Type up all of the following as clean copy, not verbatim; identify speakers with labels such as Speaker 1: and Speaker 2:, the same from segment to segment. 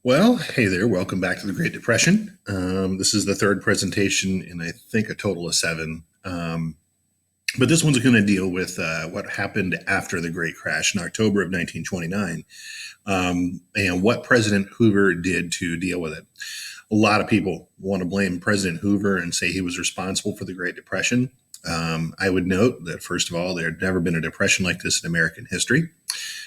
Speaker 1: Well, hey there. Welcome back to the Great Depression. This is the third presentation in, I think, a total of seven. But this one's going to deal with what happened after the Great Crash in October of 1929 and what President Hoover did to deal with it. A lot of people want to blame President Hoover and say he was responsible for the Great Depression. I would note that, first of all, there had never been a depression like this in American history.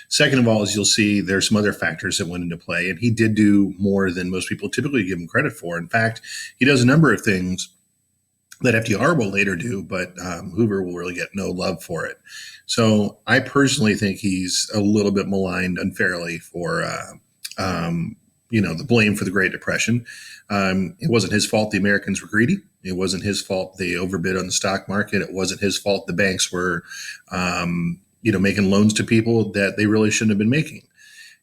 Speaker 1: Second of all, as you'll see, there's some other factors that went into play, and he did do more than most people typically give him credit for. In fact, he does a number of things that FDR will later do, but Hoover will really get no love for it. So I personally think he's a little bit maligned unfairly for the blame for the Great Depression. It wasn't his fault the Americans were greedy. It wasn't his fault they overbid on the stock market. It wasn't his fault the banks were making loans to people that they really shouldn't have been making.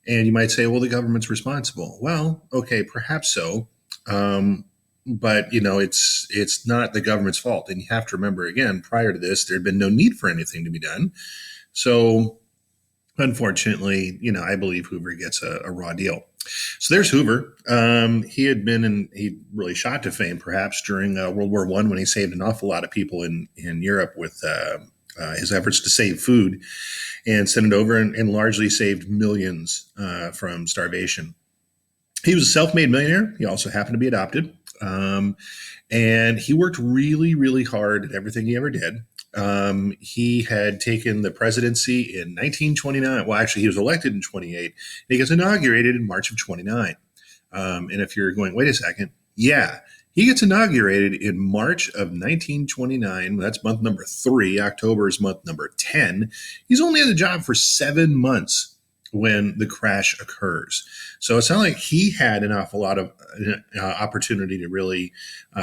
Speaker 1: And you might say, well, the government's responsible. Well, okay, perhaps so. But it's not the government's fault. And you have to remember, again, prior to this, there had been no need for anything to be done. So unfortunately, I believe Hoover gets a raw deal. So there's Hoover. He really shot to fame, perhaps during World War I, when he saved an awful lot of people in Europe with his efforts to save food, and sent it over and largely saved millions from starvation. He was a self-made millionaire. He also happened to be adopted. And he worked really, really hard at everything he ever did. He had taken the presidency in 1929. Well, actually, he was elected in 28. He gets inaugurated in March of 29. And if you're going, wait a second, yeah, he gets inaugurated in March of 1929. That's month number 3. October is month number 10. He's only in the job for 7 months when the crash occurs. So it's not like he had an awful lot of opportunity to really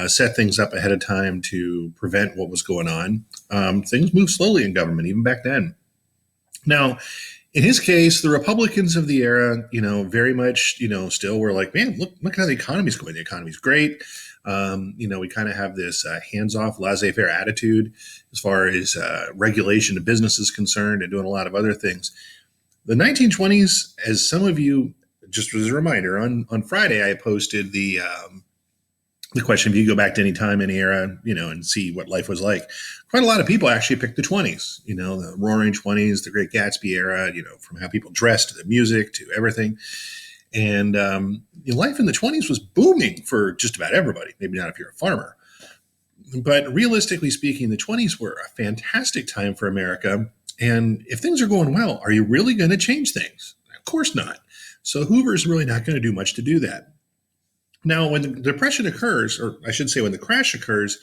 Speaker 1: set things up ahead of time to prevent what was going on. Things moved slowly in government, even back then. Now, in his case, the Republicans of the era, very much, still were like, man, look at how the economy's going. The economy's great. We kind of have this hands-off, laissez-faire attitude as far as regulation of business is concerned, and doing a lot of other things. The 1920s, as some of you, just as a reminder, on Friday I posted the question: if you go back to any time, any era, and see what life was like, quite a lot of people actually picked the 20s. The Roaring 20s, the Great Gatsby era. From how people dressed to the music to everything. And life in the 20s was booming for just about everybody. Maybe not if you're a farmer, but realistically speaking, the 20s were a fantastic time for America. And if things are going well, are you really going to change things? Of course not. So Hoover's really not going to do much to do that. Now, when the Depression occurs, or I should say when the crash occurs,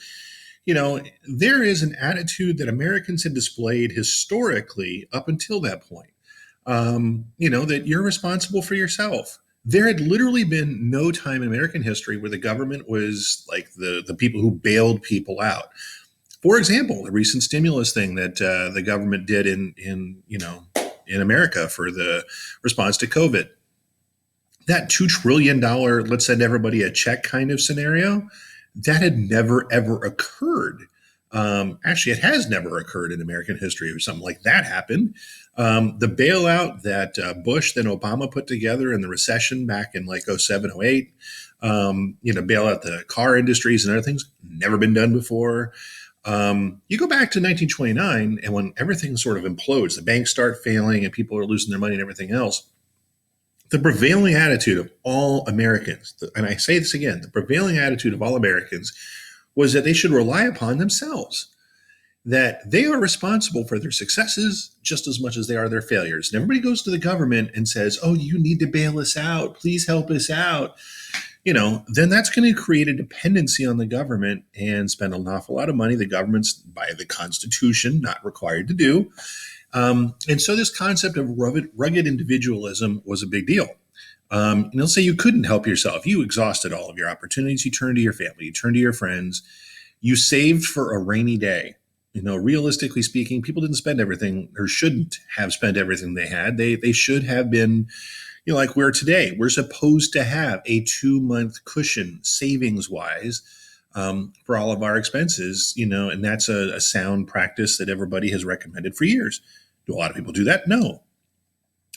Speaker 1: there is an attitude that Americans had displayed historically up until that point, that you're responsible for yourself. There had literally been no time in American history where the government was like the people who bailed people out. For example, the recent stimulus thing that the government did in America for the response to COVID, that $2 trillion, let's send everybody a check kind of scenario, that had never, ever occurred. Actually, it has never occurred in American history or something like that happened. The bailout that Bush, then Obama put together in the recession back in like 07, 08, bail out the car industries and other things, never been done before. You go back to 1929, and when everything sort of implodes, the banks start failing and people are losing their money and everything else, the prevailing attitude of all Americans, and I say this again, the prevailing attitude of all Americans was that they should rely upon themselves, that they are responsible for their successes just as much as they are their failures. And everybody goes to the government and says, oh, you need to bail us out. Please help us out. Then that's going to create a dependency on the government and spend an awful lot of money the government's, by the Constitution, not required to do. And so this concept of rugged individualism was a big deal. And they'll say you couldn't help yourself. You exhausted all of your opportunities. You turned to your family. You turned to your friends. You saved for a rainy day. Realistically speaking, people didn't spend everything, or shouldn't have spent everything they had. They should have been, like we're today. We're supposed to have a 2-month cushion savings-wise for all of our expenses, and that's a sound practice that everybody has recommended for years. Do a lot of people do that? No.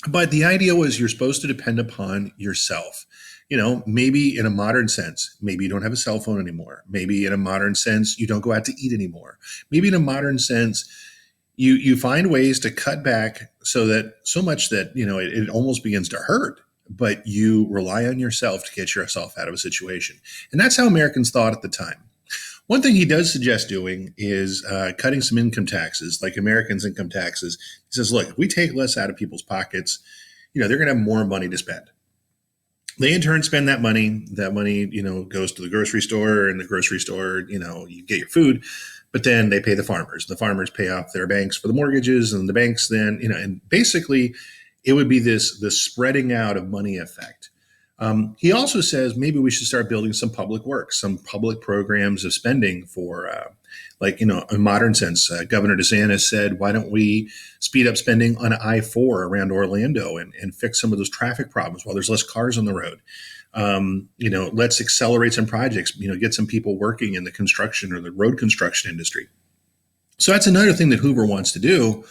Speaker 1: But the idea was you're supposed to depend upon yourself. Maybe in a modern sense, maybe you don't have a cell phone anymore. Maybe in a modern sense, you don't go out to eat anymore. Maybe in a modern sense, you find ways to cut back so much that it almost begins to hurt, but you rely on yourself to get yourself out of a situation. And that's how Americans thought at the time. One thing he does suggest doing is cutting some income taxes, like Americans' income taxes. He says, look, if we take less out of people's pockets, they're going to have more money to spend. They in turn spend that money. That money, goes to the grocery store, and the grocery store, you get your food, but then they pay the farmers. The farmers pay off their banks for the mortgages, and the banks then, and basically it would be this spreading out of money effect. He also says maybe we should start building some public works, some public programs of spending for, in modern sense. Governor DeSantis said, why don't we speed up spending on I-4 around Orlando and fix some of those traffic problems while there's less cars on the road? Let's accelerate some projects, get some people working in the construction or the road construction industry. So that's another thing that Hoover wants to do.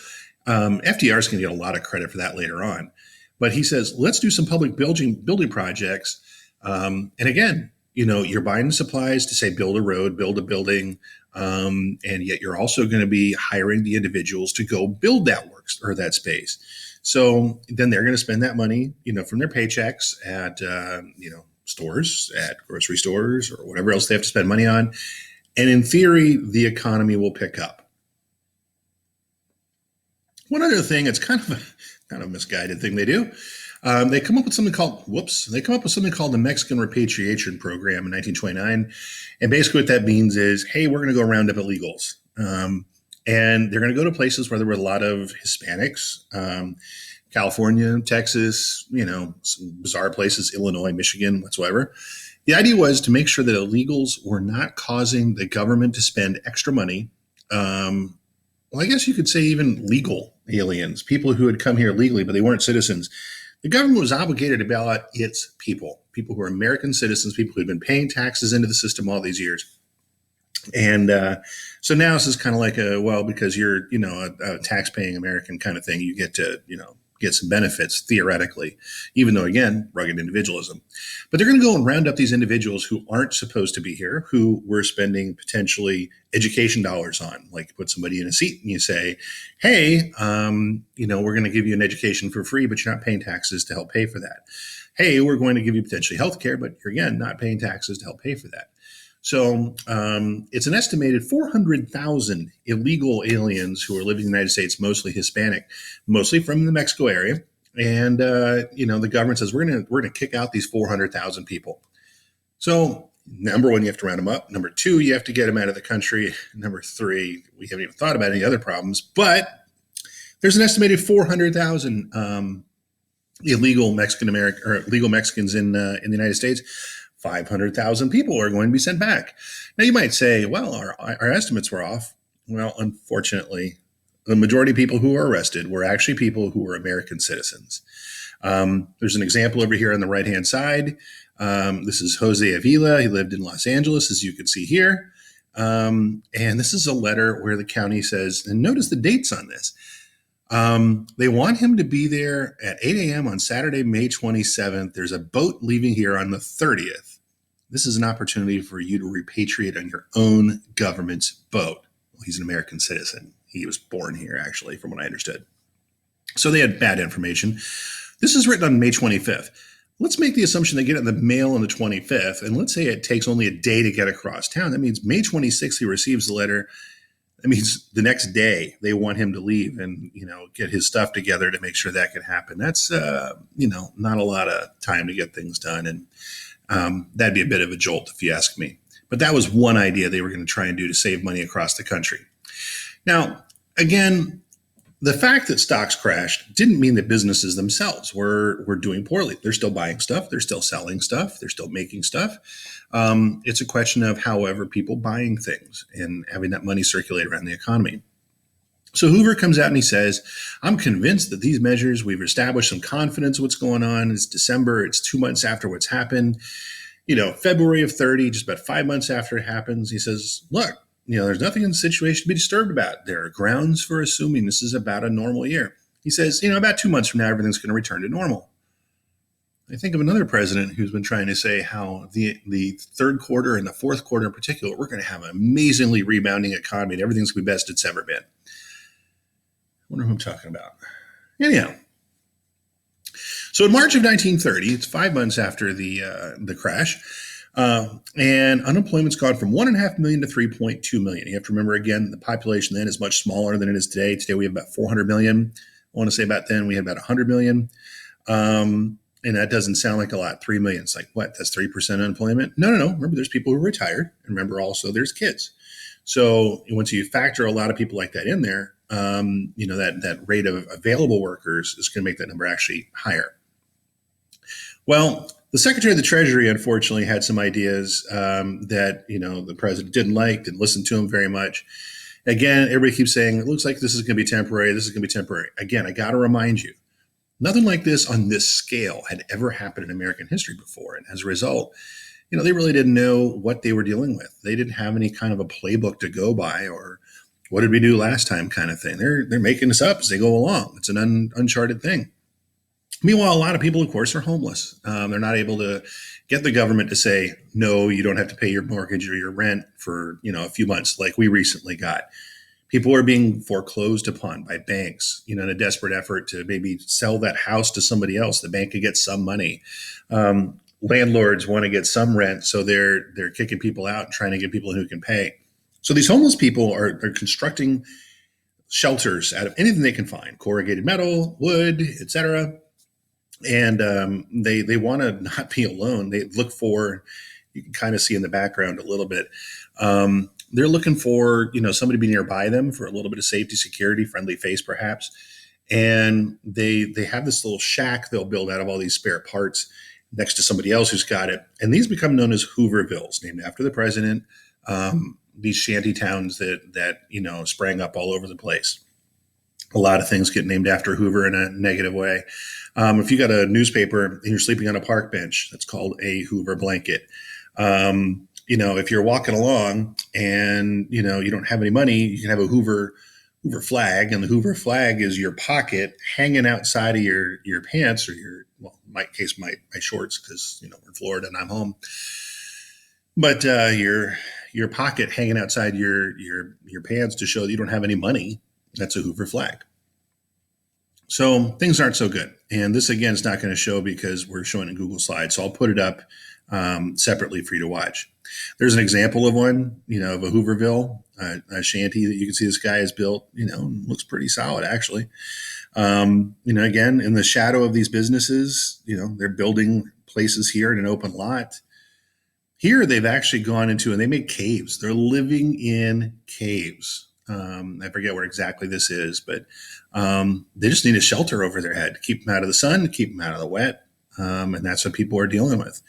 Speaker 1: FDR is going to get a lot of credit for that later on. But he says, let's do some public building projects. And again, you're buying supplies to say build a road, build a building, and yet you're also going to be hiring the individuals to go build that work or that space. So then they're going to spend that money, from their paychecks at, stores, at grocery stores, or whatever else they have to spend money on. And in theory, the economy will pick up. One other thing, it's kind of a misguided thing they do. They come up with something called the Mexican Repatriation Program in 1929. And basically what that means is, hey, we're going to go round up illegals. And they're going to go to places where there were a lot of Hispanics, California, Texas, some bizarre places, Illinois, Michigan, whatsoever. The idea was to make sure that illegals were not causing the government to spend extra money. Well, I guess you could say even legal aliens, people who had come here legally, but they weren't citizens. The government was obligated to bail out its people who are American citizens, people who had been paying taxes into the system all these years. And so now this is kind of like because you're, a tax-paying American kind of thing, you get to, get some benefits theoretically, even though, again, rugged individualism. But they're going to go and round up these individuals who aren't supposed to be here, who we're spending potentially education dollars on. Like put somebody in a seat and you say, hey, we're going to give you an education for free, but you're not paying taxes to help pay for that. Hey, we're going to give you potentially health care, but you're, again, not paying taxes to help pay for that. So it's an estimated 400,000 illegal aliens who are living in the United States, mostly Hispanic, mostly from the Mexico area. And, the government says, we're going to kick out these 400,000 people. So number one, you have to round them up. Number two, you have to get them out of the country. Number three, we haven't even thought about any other problems, but there's an estimated 400,000 illegal Mexican-American or legal Mexicans in the United States. 500,000 people are going to be sent back. Now you might say, well, our estimates were off. Well, unfortunately, the majority of people who are arrested were actually people who were American citizens. There's an example over here on the right-hand side. This is Jose Avila. He lived in Los Angeles, as you can see here. And this is a letter where the county says, and notice the dates on this. They want him to be there at 8 a.m. on Saturday, May 27th. There's a boat leaving here on the 30th. This is an opportunity for you to repatriate on your own government's boat. Well, he's an American citizen. He was born here, actually, from what I understood. So they had bad information. This is written on May 25th. Let's make the assumption they get it in the mail on the 25th, and let's say it takes only a day to get across town. That means May 26th he receives the letter. That means the next day they want him to leave and, get his stuff together to make sure that can happen. That's, not a lot of time to get things done. And that'd be a bit of a jolt if you ask me. But that was one idea they were going to try and do to save money across the country. Now, again, the fact that stocks crashed didn't mean that businesses themselves were doing poorly. They're still buying stuff. They're still selling stuff. They're still making stuff. It's a question of, however, people buying things and having that money circulate around the economy. So Hoover comes out and he says, I'm convinced that these measures, we've established some confidence in what's going on. It's December. It's 2 months after what's happened. February of 30, just about 5 months after it happens, he says, look, there's nothing in the situation to be disturbed about. There are grounds for assuming this is about a normal year. He says, about 2 months from now, everything's going to return to normal. I think of another president who's been trying to say how the third quarter and the fourth quarter in particular, we're going to have an amazingly rebounding economy and everything's going to be best it's ever been. I wonder who I'm talking about. Anyhow, so in March of 1930, it's 5 months after the crash, and unemployment's gone from 1.5 million to 3.2 million. You have to remember, again, the population then is much smaller than it is today. Today we have about 400 million. I want to say about then we had about 100 million. And that doesn't sound like a lot. 3 million. It's like, what? That's 3% unemployment? No. Remember, there's people who are retired. And remember, also, there's kids. So once you factor a lot of people like that in there, that rate of available workers is going to make that number actually higher. Well, the Secretary of the Treasury, unfortunately, had some ideas that, the president didn't listen to him very much. Again, everybody keeps saying, it looks like this is going to be temporary. This is going to be temporary. Again, I got to remind you, nothing like this on this scale had ever happened in American history before. And as a result, they really didn't know what they were dealing with. They didn't have any kind of a playbook to go by or what did we do last time kind of thing. They're making this up as they go along. It's an uncharted thing. Meanwhile, a lot of people, of course, are homeless. They're not able to get the government to say, no, you don't have to pay your mortgage or your rent for, a few months like we recently got. People are being foreclosed upon by banks, in a desperate effort to maybe sell that house to somebody else. The bank could get some money. Landlords want to get some rent, so they're kicking people out and trying to get people who can pay. So these homeless people are constructing shelters out of anything they can find: corrugated metal, wood, etc. And they want to not be alone. They look for, you can kind of see in the background a little bit. They're looking for, somebody to be nearby them for a little bit of safety, security, friendly face, perhaps. And they have this little shack they'll build out of all these spare parts next to somebody else who's got it. And these become known as Hoovervilles, named after the president. These shanty towns that sprang up all over the place. A lot of things get named after Hoover in a negative way. If you got a newspaper and you're sleeping on a park bench, that's called a Hoover blanket. If you're walking along and, you don't have any money, you can have a Hoover flag, and the Hoover flag is your pocket hanging outside of your pants or in my case, my shorts, because, we're in Florida and I'm home. But your pocket hanging outside your pants to show that you don't have any money, that's a Hoover flag. So things aren't so good. And this, again, is not going to show because we're showing in Google Slides. So I'll put it up separately for you to watch. There's an example of one, of a Hooverville, a shanty that you can see this guy has built, looks pretty solid, actually. Again, in the shadow of these businesses, they're building places here in an open lot. Here, they've actually gone into, and they make caves. They're living in caves. I forget where exactly this is, but they just need a shelter over their head to keep them out of the sun, to keep them out of the wet. And that's what people are dealing with.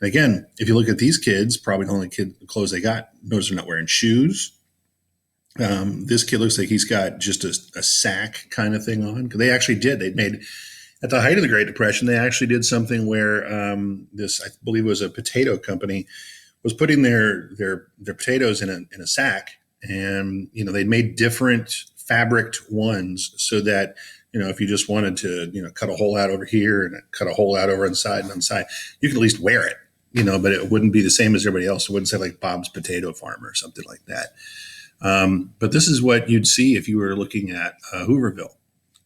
Speaker 1: And again, if you look at these kids, probably the only clothes they got, notice they're not wearing shoes. This kid looks like he's got just a sack kind of thing on. Because they actually did. They'd made, at the height of the Great Depression, they actually did something where this, I believe it was a potato company, was putting their potatoes in a sack. And, they'd made different fabric ones so that, if you just wanted to, cut a hole out over here and cut a hole out over on the side, you could at least wear it, but it wouldn't be the same as everybody else. It wouldn't say like Bob's Potato Farm or something like that. But this is what you'd see if you were looking at Hooverville.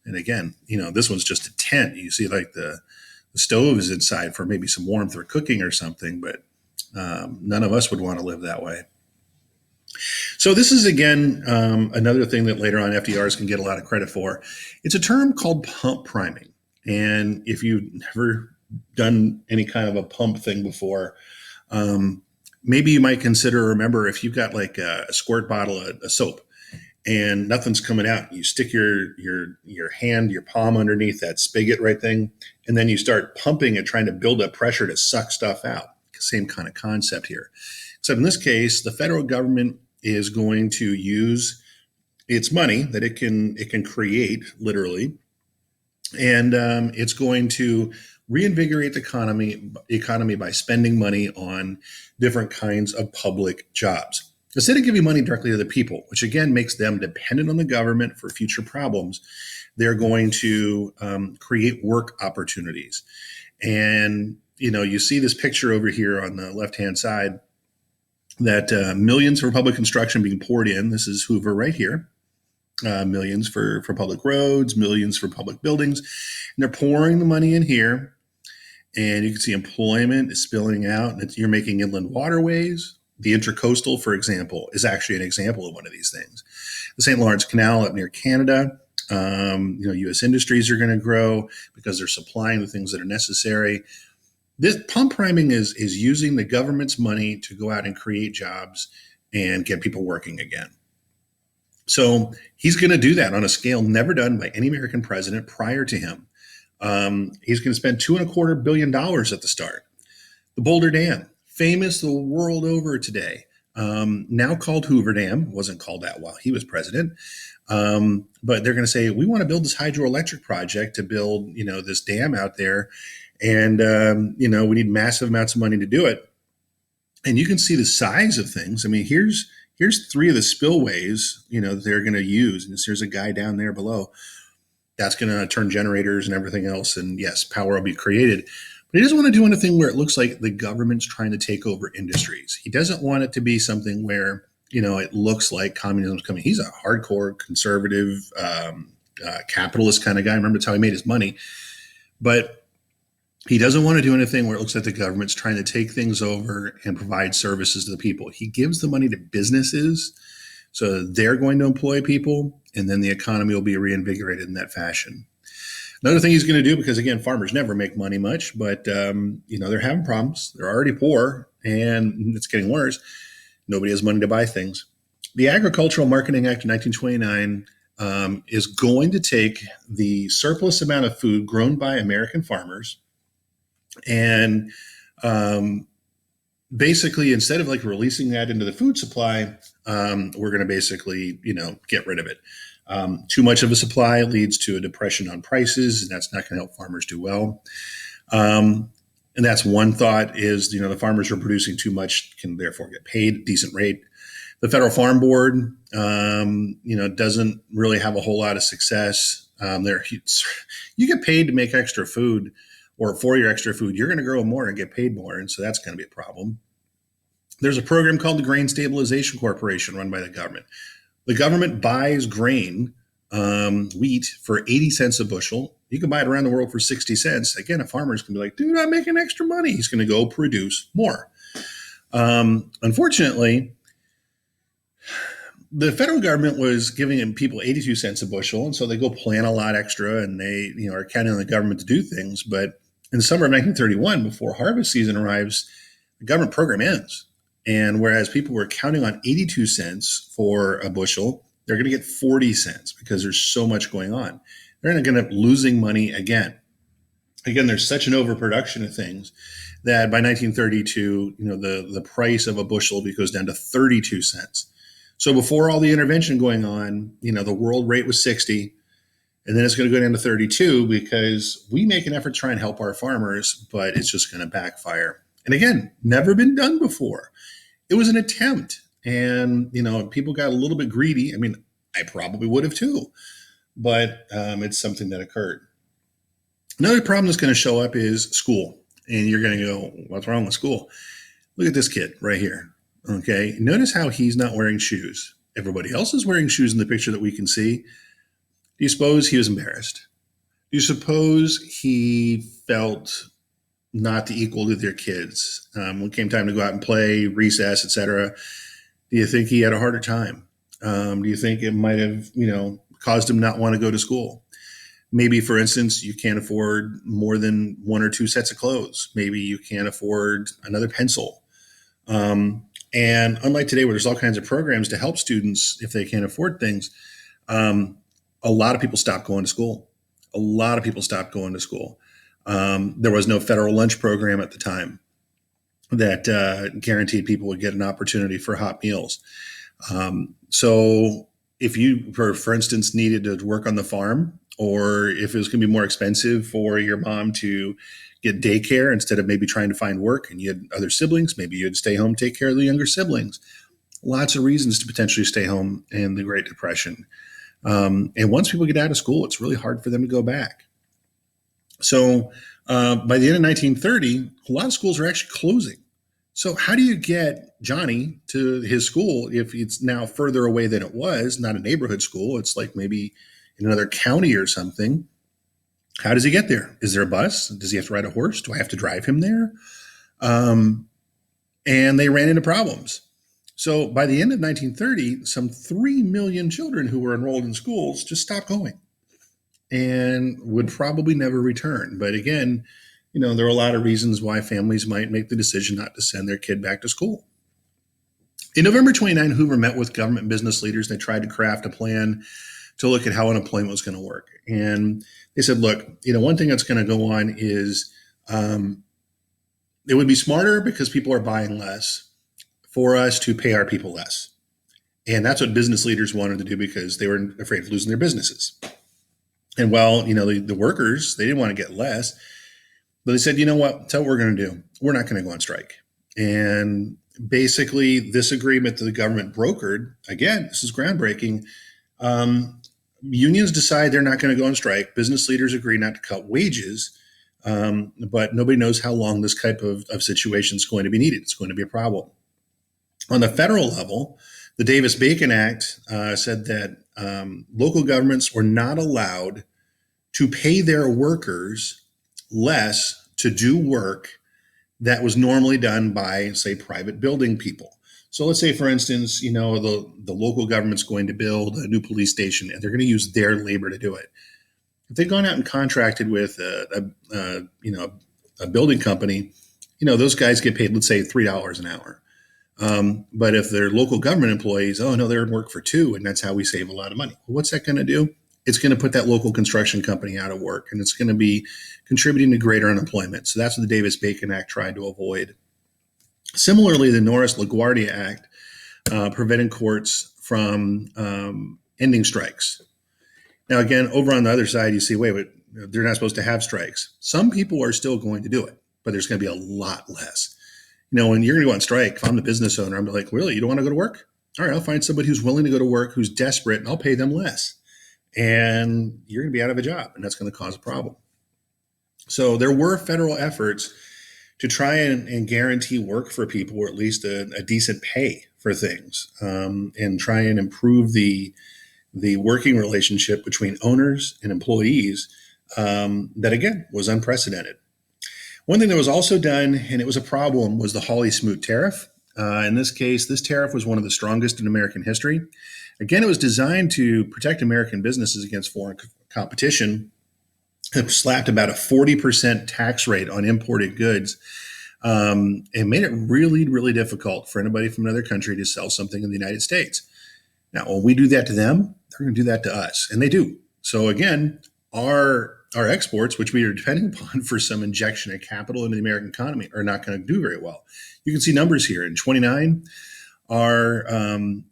Speaker 1: And again, this one's just a tent. You see like the stove is inside for maybe some warmth or cooking or something, but none of us would want to live that way. So this is, again, another thing that later on FDR is going to get a lot of credit for. It's a term called pump priming. And if you've never done any kind of a pump thing before, maybe you might consider, remember, if you've got like a squirt bottle of soap and nothing's coming out, you stick your hand, your palm underneath that spigot right thing, and then you start pumping and trying to build up pressure to suck stuff out. Same kind of concept here. Except in this case, the federal government is going to use its money that it can create, literally, and it's going to reinvigorate the economy by spending money on different kinds of public jobs. Instead of giving money directly to the people, which again makes them dependent on the government for future problems, they're going to create work opportunities. And, you see this picture over here on the left-hand side that millions for public construction being poured in. This is Hoover right here. Millions for public roads, millions for public buildings. And they're pouring the money in here. And you can see employment is spilling out. And you're making inland waterways. The Intercoastal, for example, is actually an example of one of these things. The St. Lawrence Canal up near Canada, U.S. industries are going to grow because they're supplying the things that are necessary. This pump priming is using the government's money to go out and create jobs and get people working again. So he's going to do that on a scale never done by any American president prior to him. He's going to spend $2.25 billion at the start. The Boulder Dam, famous the world over today, now called Hoover Dam, wasn't called that while he was president. But they're going to say, we want to build this hydroelectric project to build, this dam out there. And, we need massive amounts of money to do it. And you can see the size of things. I mean, here's 3 of the spillways, that they're going to use. And there's a guy down there below. That's going to turn generators and everything else. And yes, power will be created. But he doesn't want to do anything where it looks like the government's trying to take over industries. He doesn't want it to be something where, it looks like communism's coming. He's a hardcore conservative, capitalist kind of guy. Remember, that's how he made his money. But he doesn't want to do anything where it looks like the government's trying to take things over and provide services to the people. He gives the money to businesses, so they're going to employ people, and then the economy will be reinvigorated in that fashion. Another thing he's going to do, because again, farmers never make money much, but they're having problems. They're already poor, and it's getting worse. Nobody has money to buy things. The Agricultural Marketing Act of 1929 is going to take the surplus amount of food grown by American farmers and basically, instead of like releasing that into the food supply, we're going to basically, get rid of it. Too much of a supply leads to a depression on prices, and that's not going to help farmers do well. And that's one thought is, the farmers who are producing too much can therefore get paid a decent rate. The Federal Farm Board, doesn't really have a whole lot of success. You get paid to make extra food, or for your extra food, you're going to grow more and get paid more. And so that's going to be a problem. There's a program called the Grain Stabilization Corporation run by the government. The government buys grain, wheat, for 80 cents a bushel. You can buy it around the world for 60 cents. Again, a farmer's going to be like, dude, I'm making extra money. He's going to go produce more. Unfortunately, the federal government was giving people 82 cents a bushel. And so they go plant a lot extra, and they are counting on the government to do things. But in the summer of 1931, before harvest season arrives, the government program ends. And whereas people were counting on 82 cents for a bushel, they're going to get 40 cents because there's so much going on. They're going to end up losing money again. Again, there's such an overproduction of things that by 1932, the price of a bushel goes down to 32 cents. So before all the intervention going on, the world rate was 60. And then it's going to go down to 32 because we make an effort to try and help our farmers, but it's just going to backfire. And again, never been done before. It was an attempt. And, people got a little bit greedy. I mean, I probably would have too, but it's something that occurred. Another problem that's going to show up is school. And you're going to go, what's wrong with school? Look at this kid right here. Okay. Notice how he's not wearing shoes. Everybody else is wearing shoes in the picture that we can see. Do you suppose he was embarrassed? Do you suppose he felt not the equal to their kids when it came time to go out and play, recess, etc.? Do you think he had a harder time? Do you think it might have, caused him not want to go to school? Maybe, for instance, you can't afford more than 1 or 2 sets of clothes. Maybe you can't afford another pencil. And unlike today, where there's all kinds of programs to help students if they can't afford things, a lot of people stopped going to school. There was no federal lunch program at the time that guaranteed people would get an opportunity for hot meals. So if you, for instance, needed to work on the farm, or if it was going to be more expensive for your mom to get daycare instead of maybe trying to find work, and you had other siblings, maybe you'd stay home, take care of the younger siblings. lots of reasons to potentially stay home in the Great Depression. And once people get out of school, it's really hard for them to go back. So by the end of 1930, a lot of schools are actually closing. So how do you get Johnny to his school if it's now further away than it was, not a neighborhood school? It's like maybe in another county or something. How does he get there? Is there a bus? Does he have to ride a horse? Do I have to drive him there? And they ran into problems. So by the end of 1930, some 3 million children who were enrolled in schools just stopped going and would probably never return. But again, there are a lot of reasons why families might make the decision not to send their kid back to school. In November 29, Hoover met with government business leaders. They tried to craft a plan to look at how unemployment was going to work. And they said, look, one thing that's going to go on is it would be smarter because people are buying less for us to pay our people less. And that's what business leaders wanted to do because they were afraid of losing their businesses. And while, the workers, they didn't want to get less, but they said, you know what, tell what we're going to do. We're not going to go on strike. And basically this agreement that the government brokered, again, this is groundbreaking. Unions decide they're not going to go on strike. Business leaders agree not to cut wages. But nobody knows how long this type of situation is going to be needed. It's going to be a problem. On the federal level, the Davis-Bacon Act said that local governments were not allowed to pay their workers less to do work that was normally done by, say, private building people. So let's say, for instance, the local government's going to build a new police station and they're going to use their labor to do it. If they'd gone out and contracted with a building company, those guys get paid, let's say, $3 an hour. But if they're local government employees, oh no, they're in work for $2, and that's how we save a lot of money. Well, what's that going to do? It's going to put that local construction company out of work, and it's going to be contributing to greater unemployment. So that's what the Davis-Bacon Act tried to avoid. Similarly, the Norris-LaGuardia Act prevented courts from ending strikes. Now, again, over on the other side, you see, wait, they're not supposed to have strikes. Some people are still going to do it, but there's going to be a lot less. When you're going to go on strike, if I'm the business owner, I'm like, really, you don't want to go to work? All right, I'll find somebody who's willing to go to work, who's desperate, and I'll pay them less. And you're going to be out of a job, and that's going to cause a problem. So there were federal efforts to try and guarantee work for people, or at least a decent pay for things, and try and improve the working relationship between owners and employees that, again, was unprecedented. One thing that was also done, and it was a problem, was the Hawley-Smoot tariff. In this case, this tariff was one of the strongest in American history. Again, it was designed to protect American businesses against foreign competition. It slapped about a 40% tax rate on imported goods and made it really, really difficult for anybody from another country to sell something in the United States. Now, when we do that to them, they're going to do that to us, and they do. So again, our exports, which we are depending upon for some injection of capital into the American economy, are not going to do very well. You can see numbers here. In 29, our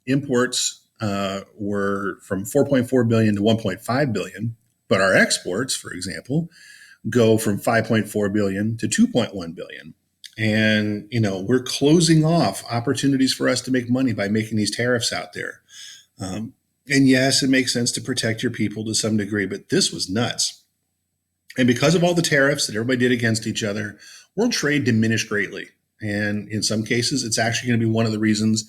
Speaker 1: imports were from 4.4 billion to 1.5 billion, but our exports, for example, go from 5.4 billion to 2.1 billion. And, we're closing off opportunities for us to make money by making these tariffs out there. And yes, it makes sense to protect your people to some degree, but this was nuts. And because of all the tariffs that everybody did against each other, world trade diminished greatly. And in some cases, it's actually going to be one of the reasons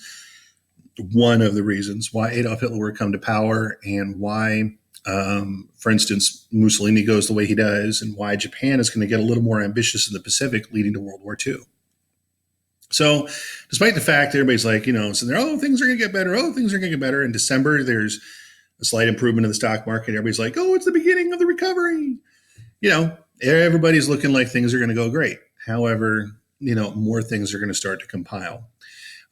Speaker 1: why Adolf Hitler would come to power, and why, for instance, Mussolini goes the way he does, and why Japan is going to get a little more ambitious in the Pacific, leading to World War II. So despite the fact that everybody's like, so things are going to get better. Oh, things are going to get better. In December, there's a slight improvement in the stock market. Everybody's like, oh, it's the beginning of the recovery. Everybody's looking like things are going to go great. However, more things are going to start to compile.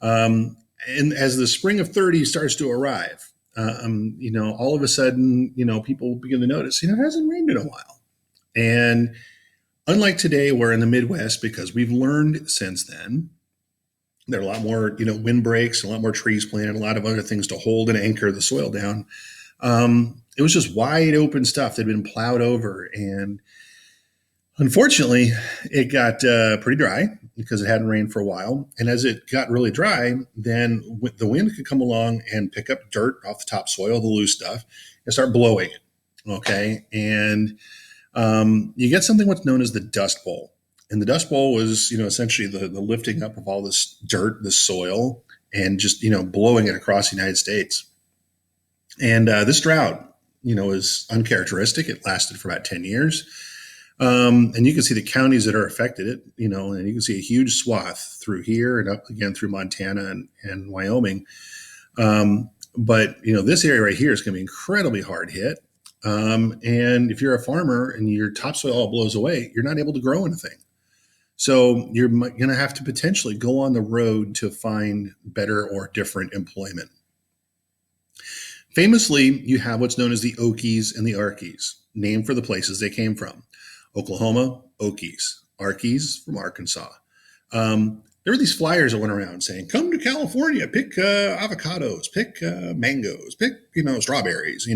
Speaker 1: And as the spring of 30 starts to arrive, all of a sudden, people begin to notice, it hasn't rained in a while. And unlike today, we're in the Midwest, because we've learned since then, there are a lot more, windbreaks, a lot more trees planted, a lot of other things to hold and anchor the soil down. It was just wide open stuff that had been plowed over, and Unfortunately, it got pretty dry because it hadn't rained for a while. And as it got really dry, then the wind could come along and pick up dirt off the topsoil, the loose stuff, and start blowing it. Okay. And you get something what's known as the Dust Bowl. And the Dust Bowl was, essentially the lifting up of all this dirt, this soil, and just, blowing it across the United States. And this drought, is uncharacteristic. It lasted for about 10 years. And you can see the counties that are affected and you can see a huge swath through here and up again through Montana and Wyoming. But this area right here is going to be incredibly hard hit. And if you're a farmer and your topsoil all blows away, you're not able to grow anything. So you're going to have to potentially go on the road to find better or different employment. Famously, you have what's known as the Okies and the Arkies, named for the places they came from. Oklahoma, Okies, Arkies from Arkansas. There were these flyers that went around saying, come to California, pick avocados, pick mangoes, pick, strawberries,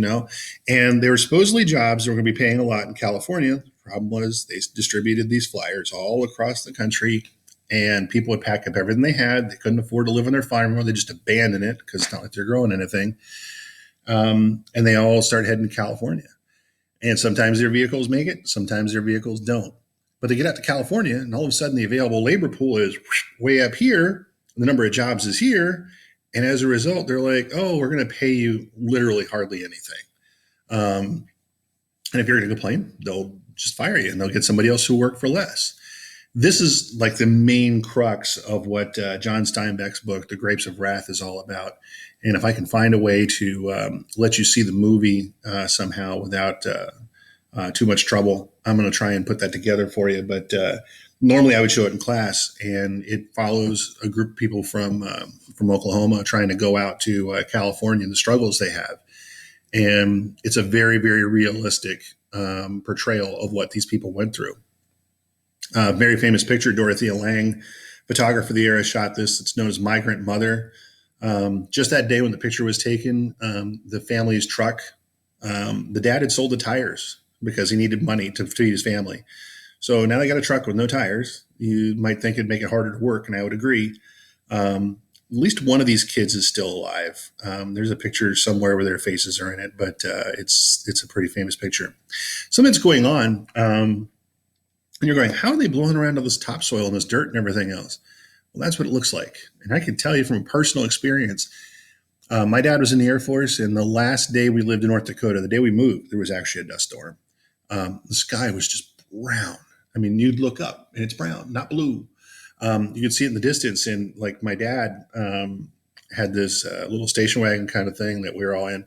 Speaker 1: and they were supposedly jobs that were going to be paying a lot in California. The problem was they distributed these flyers all across the country and people would pack up everything they had. They couldn't afford to live on their farm or they just abandon it because it's not like they're growing anything. And they all start heading to California. And sometimes their vehicles make it, sometimes their vehicles don't. But they get out to California, and all of a sudden the available labor pool is way up here, and the number of jobs is here. And as a result, they're like, oh, we're going to pay you literally hardly anything. And if you're going to complain, they'll just fire you, and they'll get somebody else who will work for less. This is like the main crux of what John Steinbeck's book, The Grapes of Wrath, is all about. And if I can find a way to let you see the movie somehow without too much trouble, I'm going to try and put that together for you. But normally I would show it in class, and it follows a group of people from Oklahoma trying to go out to California and the struggles they have. And it's a very, very realistic portrayal of what these people went through. Very famous picture, Dorothea Lange, photographer of the era, shot this. It's known as Migrant Mother. Just that day when the picture was taken, the family's truck, the dad had sold the tires because he needed money to feed his family. So now they got a truck with no tires. You might think it'd make it harder to work, and I would agree. At least one of these kids is still alive. There's a picture somewhere where their faces are in it, but it's a pretty famous picture. Something's going on. And you're going, how are they blowing around all this topsoil and this dirt and everything else? Well, that's what it looks like. And I can tell you from personal experience, my dad was in the Air Force, and the last day we lived in North Dakota, the day we moved, there was actually a dust storm. The sky was just brown. I mean, you'd look up and it's brown, not blue. You could see it in the distance. And like my dad had this little station wagon kind of thing that we were all in.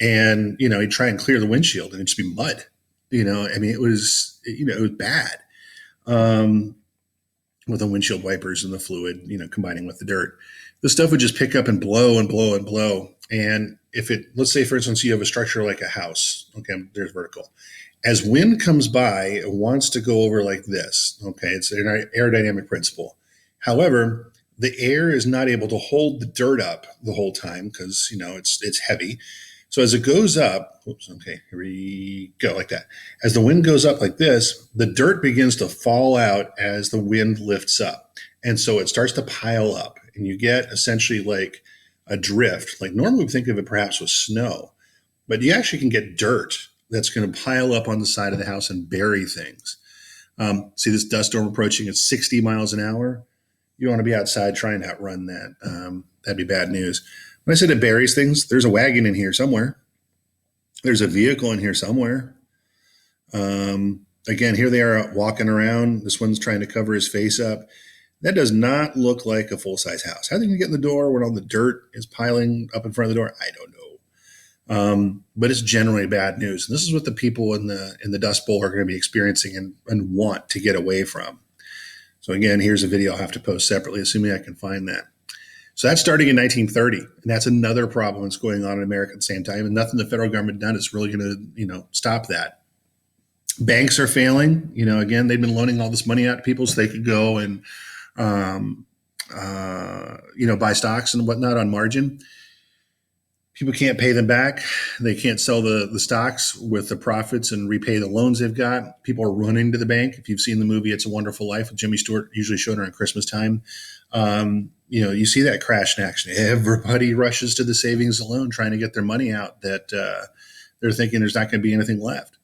Speaker 1: And, he'd try and clear the windshield and it'd just be mud. I mean, it was bad with the windshield wipers and the fluid, combining with the dirt. The stuff would just pick up and blow and blow and blow. And let's say, for instance, you have a structure like a house. Okay, there's vertical. As wind comes by, it wants to go over like this. Okay, it's an aerodynamic principle. However, the air is not able to hold the dirt up the whole time because, it's heavy. So as it goes up, here we go, like that. As the wind goes up like this, the dirt begins to fall out as the wind lifts up. And so it starts to pile up, and you get essentially like a drift. Like normally we think of it perhaps with snow, but you actually can get dirt that's going to pile up on the side of the house and bury things. See this dust storm approaching at 60 miles an hour? You don't want to be outside trying to outrun that. That'd be bad news. When I said it buries things, there's a wagon in here somewhere. There's a vehicle in here somewhere. Again, here they are walking around. This one's trying to cover his face up. That does not look like a full-size house. How are they going to get in the door when all the dirt is piling up in front of the door? I don't know. But it's generally bad news. And this is what the people in the Dust Bowl are going to be experiencing and want to get away from. So again, here's a video I'll have to post separately, assuming I can find that. So that's starting in 1930, and that's another problem that's going on in America at the same time, and nothing the federal government done is really going to, stop that. Banks are failing. Again, they've been loaning all this money out to people so they could go and, buy stocks and whatnot on margin. People can't pay them back. They can't sell the stocks with the profits and repay the loans they've got. People are running to the bank. If you've seen the movie It's a Wonderful Life with Jimmy Stewart, usually shown around Christmas time, you see that crash in action. Everybody rushes to the savings and loan trying to get their money out that they're thinking there's not going to be anything left.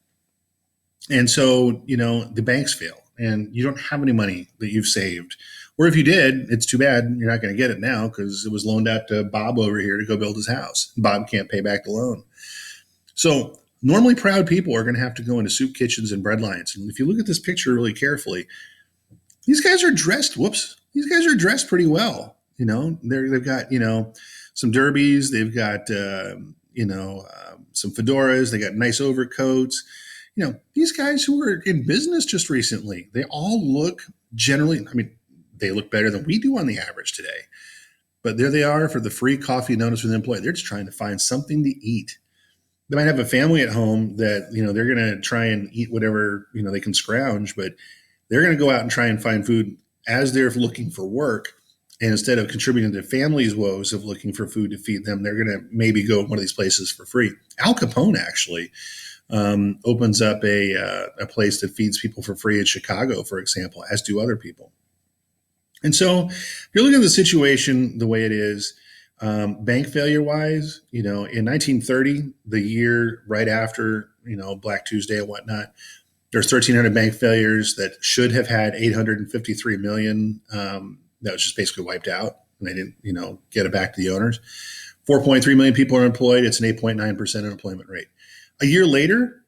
Speaker 1: And so, the banks fail and you don't have any money that you've saved. Or if you did, it's too bad. You're not going to get it now because it was loaned out to Bob over here to go build his house. Bob can't pay back the loan. So normally proud people are going to have to go into soup kitchens and bread lines. And if you look at this picture really carefully, these guys are dressed. These guys are dressed pretty well. They've got, some derbies. They've got, some fedoras. They got nice overcoats. These guys who were in business just recently, they all look generally, they look better than we do on the average today. But there they are for the free coffee notice with the employee. They're just trying to find something to eat. They might have a family at home that, they're going to try and eat whatever, they can scrounge, but they're going to go out and try and find food as they're looking for work. And instead of contributing to families' woes of looking for food to feed them, they're going to maybe go to one of these places for free. Al Capone actually opens up a place that feeds people for free in Chicago, for example, as do other people. And so if you're looking at the situation the way it is, bank failure wise, in 1930, the year right after, Black Tuesday and whatnot, there's 1,300 bank failures that should have had 853 million. That was just basically wiped out and they didn't, get it back to the owners. 4.3 million people are employed. It's an 8.9% unemployment rate. A year later,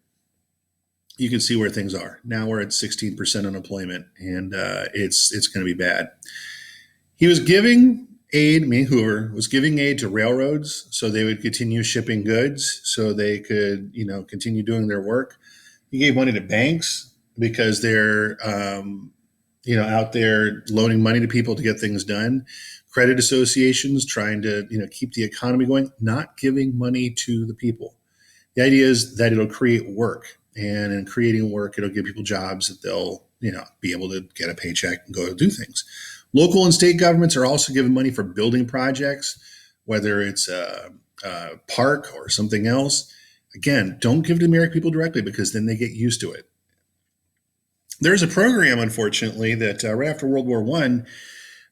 Speaker 1: you can see where things are. Now we're at 16% unemployment, and it's going to be bad. He was giving aid, Hoover was giving aid to railroads so they would continue shipping goods, so they could, continue doing their work. He gave money to banks because they're, out there loaning money to people to get things done. Credit associations trying to, keep the economy going, not giving money to the people. The idea is that it'll create work. And in creating work, it'll give people jobs that they'll, be able to get a paycheck and go do things. Local and state governments are also given money for building projects, whether it's a park or something else. Again, don't give it to the American people directly because then they get used to it. There's a program, unfortunately, that right after World War I,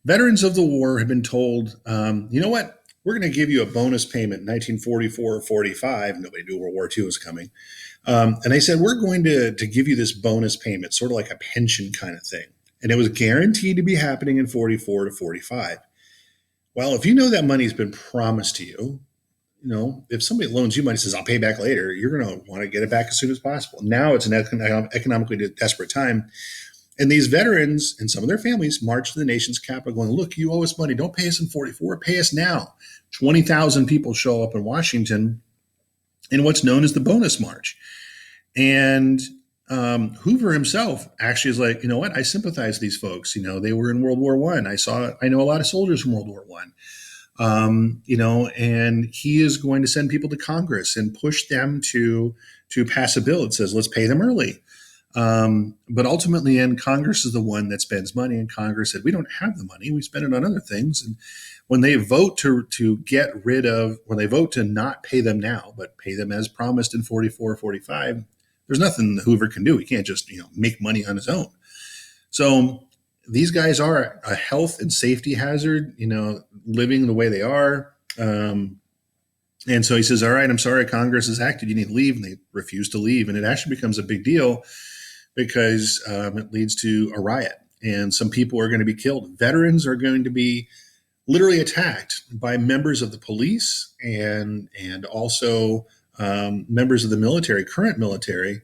Speaker 1: veterans of the war have been told, you know what? We're going to give you a bonus payment in 1944 or 45. Nobody knew World War II was coming. And they said, we're going to give you this bonus payment, sort of like a pension kind of thing. And it was guaranteed to be happening in 44 to 45. Well, if you know that money's been promised to you, if somebody loans you money and says, I'll pay back later, you're going to want to get it back as soon as possible. Now it's an economically desperate time. And these veterans and some of their families march to the nation's capital going, look, you owe us money. Don't pay us in 44, pay us now. 20,000 people show up in Washington in what's known as the bonus march. And Hoover himself actually is like, you know what? I sympathize with these folks. They were in World War I. I know a lot of soldiers from World War I. And he is going to send people to Congress and push them to pass a bill that says, let's pay them early. But ultimately, Congress is the one that spends money, and Congress said, we don't have the money. We spend it on other things. And when they vote when they vote to not pay them now, but pay them as promised in 44 or 45, there's nothing that Hoover can do. He can't just, make money on his own. So these guys are a health and safety hazard, living the way they are. And so he says, all right, I'm sorry, Congress has acted. You need to leave. And they refuse to leave. And it actually becomes a big deal because it leads to a riot. And some people are going to be killed. Veterans are going to be literally attacked by members of the police and also members of the military, current military,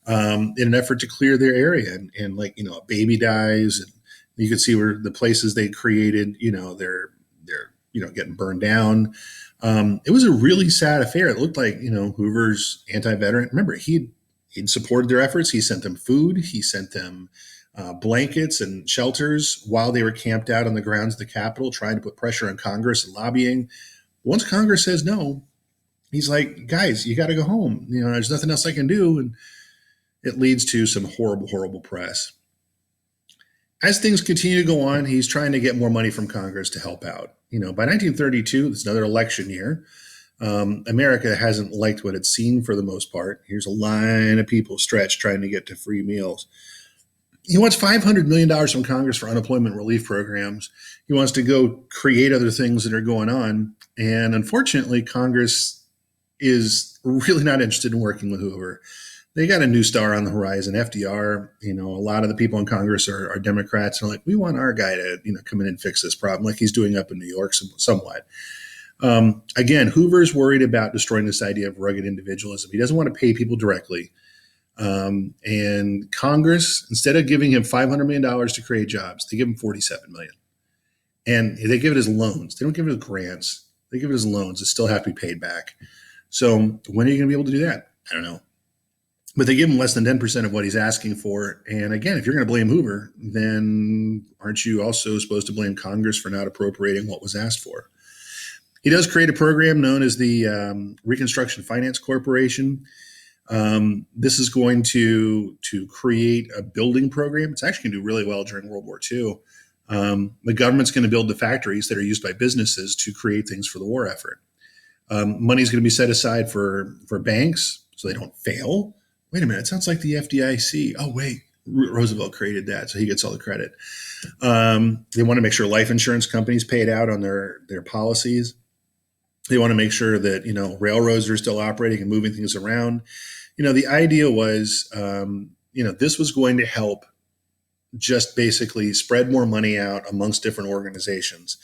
Speaker 1: in an effort to clear their area. And a baby dies. And you can see where the places they created, they're getting burned down. It was a really sad affair. It looked like, Hoover's anti-veteran. Remember, he'd supported their efforts. He sent them food. He sent them blankets and shelters while they were camped out on the grounds of the Capitol, trying to put pressure on Congress and lobbying. Once Congress says no, he's like, guys, you got to go home. There's nothing else I can do. And it leads to some horrible, horrible press. As things continue to go on, he's trying to get more money from Congress to help out. By 1932, it's another election year. America hasn't liked what it's seen for the most part. Here's a line of people stretched trying to get to free meals. He wants $500 million from Congress for unemployment relief programs. He wants to go create other things that are going on. And unfortunately, Congress is really not interested in working with Hoover. They got a new star on the horizon, FDR. A lot of the people in Congress are Democrats and are like, we want our guy to, come in and fix this problem, like he's doing up in New York somewhat. Again, Hoover's worried about destroying this idea of rugged individualism. He doesn't want to pay people directly. And Congress, instead of giving him $500 million to create jobs, they give him $47 million. And they give it as loans. They don't give it as grants. They give it as loans that still have to be paid back. So when are you going to be able to do that? I don't know. But they give him less than 10% of what he's asking for. And again, if you're going to blame Hoover, then aren't you also supposed to blame Congress for not appropriating what was asked for? He does create a program known as the Reconstruction Finance Corporation. This is going to create a building program. It's actually going to do really well during World War II. The government's going to build the factories that are used by businesses to create things for the war effort. Money is going to be set aside for banks so they don't fail. Wait a minute, it sounds like the FDIC. Oh, wait, Roosevelt created that, so he gets all the credit. They want to make sure life insurance companies paid out on their policies. They want to make sure that, railroads are still operating and moving things around. The idea was, this was going to help just basically spread more money out amongst different organizations.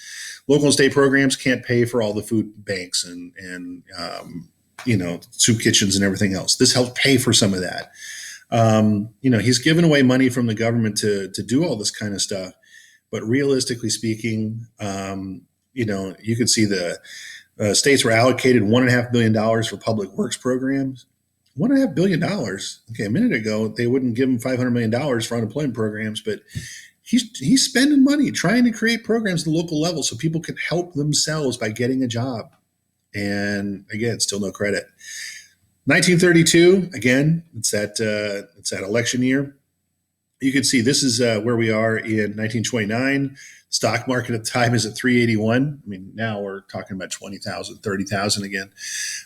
Speaker 1: Local and state programs can't pay for all the food banks and soup kitchens and everything else. This helped pay for some of that. He's given away money from the government to do all this kind of stuff. But realistically speaking, you could see the states were allocated $1.5 billion for public works programs. $1.5 billion. Okay, a minute ago, they wouldn't give him $500 million for unemployment programs, but he's spending money trying to create programs at the local level so people can help themselves by getting a job. And again, still no credit. 1932, again, it's that election year. You can see this is where we are in 1929. Stock market at the time is at 381. I mean, now we're talking about 20,000, 30,000 again.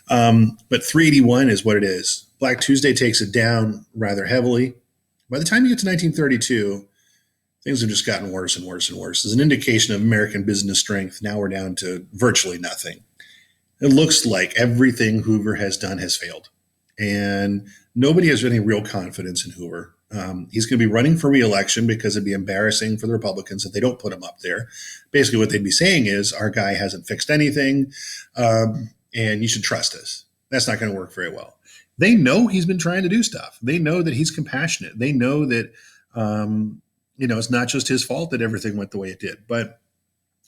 Speaker 1: But 381 is what it is. Black Tuesday takes it down rather heavily. By the time you get to 1932, things have just gotten worse and worse and worse. As an indication of American business strength, now we're down to virtually nothing. It looks like everything Hoover has done has failed. And nobody has any real confidence in Hoover. He's going to be running for re-election because it'd be embarrassing for the Republicans if they don't put him up there. Basically, what they'd be saying is, our guy hasn't fixed anything, and you should trust us. That's not going to work very well. They know he's been trying to do stuff. They know that he's compassionate. They know that, it's not just his fault that everything went the way it did. But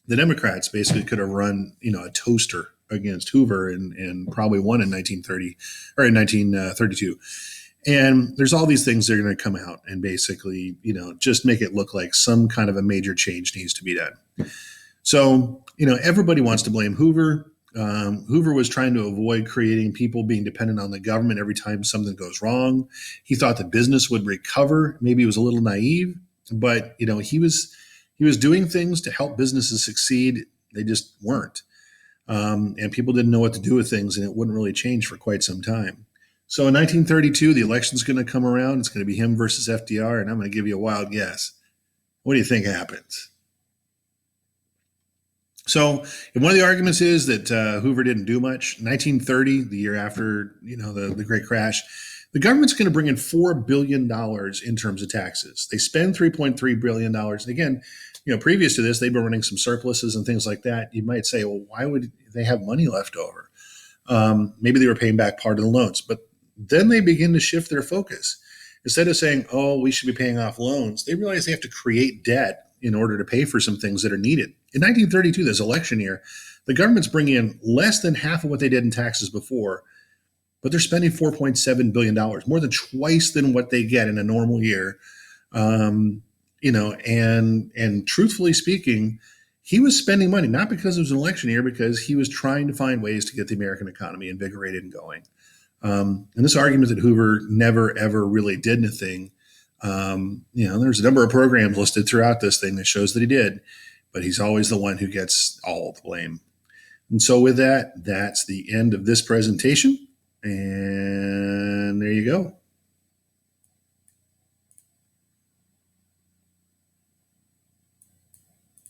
Speaker 1: the Democrats basically could have run, a toaster against Hoover and probably won in 1930 or in 1932. And there's all these things that are going to come out and basically, just make it look like some kind of a major change needs to be done. So, everybody wants to blame Hoover. Hoover was trying to avoid creating people being dependent on the government every time something goes wrong. He thought the business would recover. Maybe he was a little naive, but, he was doing things to help businesses succeed. They just weren't. And people didn't know what to do with things, and it wouldn't really change for quite some time. So in 1932, the election's going to come around. It's going to be him versus FDR, and I'm going to give you a wild guess. What do you think happens? So if one of the arguments is that Hoover didn't do much, 1930, the year after the Great Crash, the government's going to bring in $4 billion in terms of taxes. They spend $3.3 billion. And again, previous to this, they've been running some surpluses and things like that. You might say, well, why would they have money left over? Maybe they were paying back part of the loans, but then they begin to shift their focus. Instead of saying, oh, we should be paying off loans, they realize they have to create debt in order to pay for some things that are needed. In 1932, this election year, the government's bringing in less than half of what they did in taxes before, but they're spending $4.7 billion, more than twice than what they get in a normal year. And truthfully speaking, he was spending money, not because it was an election year, because he was trying to find ways to get the American economy invigorated and going. And this argument that Hoover never, ever really did anything, there's a number of programs listed throughout this thing that shows that he did, but he's always the one who gets all the blame. And so with that, that's the end of this presentation. And there you go.